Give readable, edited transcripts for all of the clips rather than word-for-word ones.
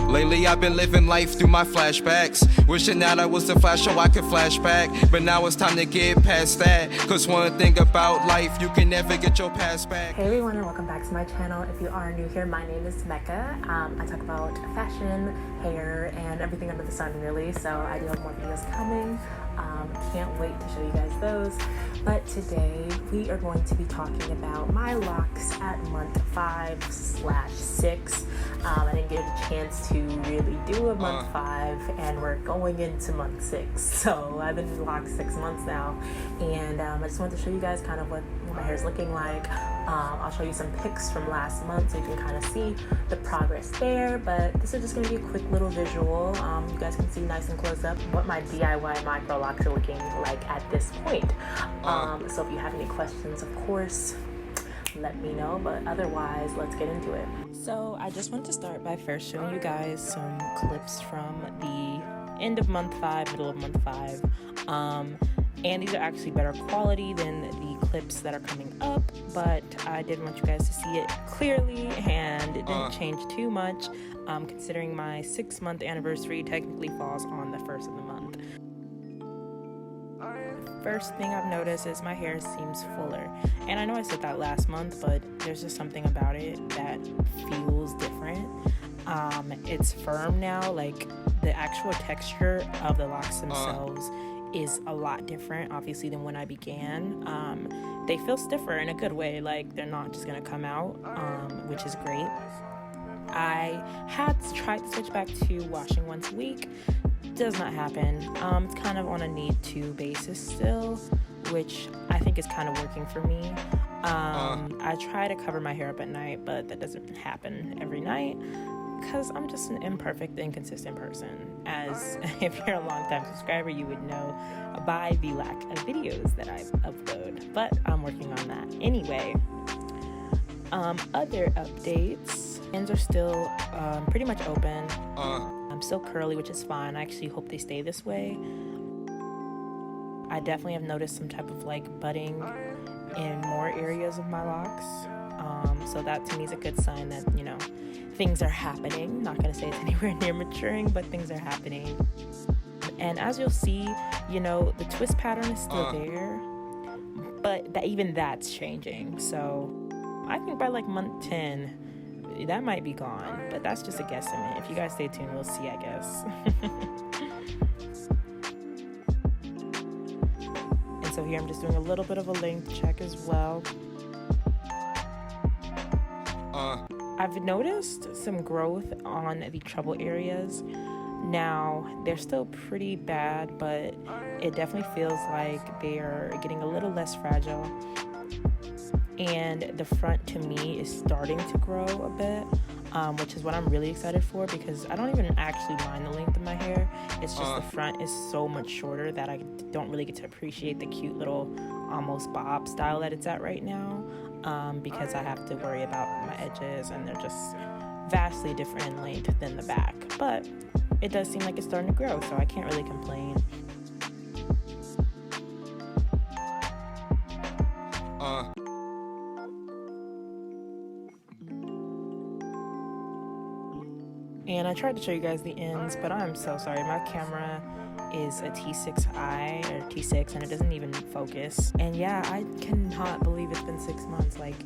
Lately I've been living life through my flashbacks, wishing that I was the flash so I could flash back. But now it's time to get past that, cause one thing about life, you can never get your past back. Hey everyone, and welcome back to my channel. If you are new here, my name is Meccah. I talk about fashion, hair, and everything under the sun really, so I do have more videos coming. Can't wait to show you guys those. But today we are going to be talking about my locks at month 5/6. I didn't get a chance to really do a month 5, and we're going into month 6. So I've been in locks 6 months now, and I just wanted to show you guys kind of what my hair is looking like. I'll show you some pics from last month so you can kind of see the progress there, but this is just going to be a quick little visual. You guys can see nice and close up what my DIY Microlocs are looking like at this point. So if you have any questions, of course, let me know, but otherwise let's get into it. So I just want to start by first showing you guys some clips from the end of month 5, middle of month 5. And these are actually better quality than the clips that are coming up, but I did want you guys to see it clearly, and it didn't change too much, considering my 6-month anniversary technically falls on the 1st of the month. First thing I've noticed is my hair seems fuller, and I know I said that last month, but there's just something about it that feels different. It's firm now, like the actual texture of the locks themselves is a lot different, obviously, than when I began. They feel stiffer in a good way, like they're not just gonna come out, which is great. I had tried to switch back to washing once a week. Does not happen. It's kind of on a need-to basis still, which I think is kind of working for me. I try to cover my hair up at night, but that doesn't happen every night because I'm just an imperfect, inconsistent person. As if you're a long-time subscriber, you would know by the lack of videos that I upload, but I'm working on that. Anyway, other updates, ends are still pretty much open. I'm still curly, which is fine. I actually hope they stay this way. I definitely have noticed some type of like budding in more areas of my locks. So that to me is a good sign that, you know, things are happening. Not gonna say it's anywhere near maturing, but things are happening. And as you'll see, you know, the twist pattern is still there, but even that's changing. So I think by like month 10, that might be gone, but that's just a guesstimate. If you guys stay tuned, we'll see, I guess. And so here I'm just doing a little bit of a length check as well. I've noticed some growth on the trouble areas. Now, they're still pretty bad, but it definitely feels like they're getting a little less fragile. And the front to me is starting to grow a bit, which is what I'm really excited for, because I don't even actually mind the length of my hair. It's just the front is so much shorter that I don't really get to appreciate the cute little almost bob style that it's at right now, because I have to worry about my edges, and they're just vastly different in length than the back. But it does seem like it's starting to grow, so I can't really complain. And I tried to show you guys the ends, but I'm so sorry. My camera is a T6i or T6, and it doesn't even focus. And yeah, I cannot believe it's been 6 months. Like,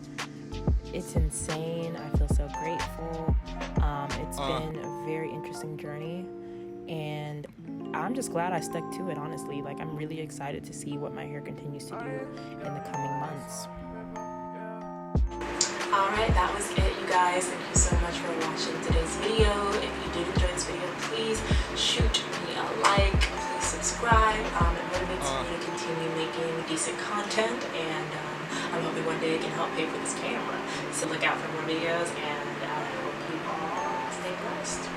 it's insane. I feel so grateful. It's been a very interesting journey, and I'm just glad I stuck to it, honestly. Like, I'm really excited to see what my hair continues to do in the coming months. Alright, that was it, you guys. Thank you so much for watching today's video. If you did enjoy this video, please shoot me a like, please subscribe. It motivates me to continue making decent content, and I'm hoping one day I can help pay for this camera. So look out for more videos, and I hope you all stay blessed.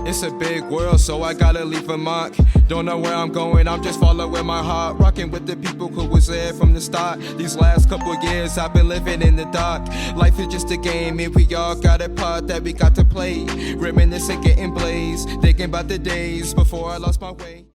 It's a big world, so I gotta leave a mark. Don't know where I'm going, I'm just following my heart. Rocking with the people who was there from the start. These last couple years I've been living in the dark. Life is just a game, and we all got a part that we got to play. Reminiscing, getting blazed, thinking about the days before I lost my way.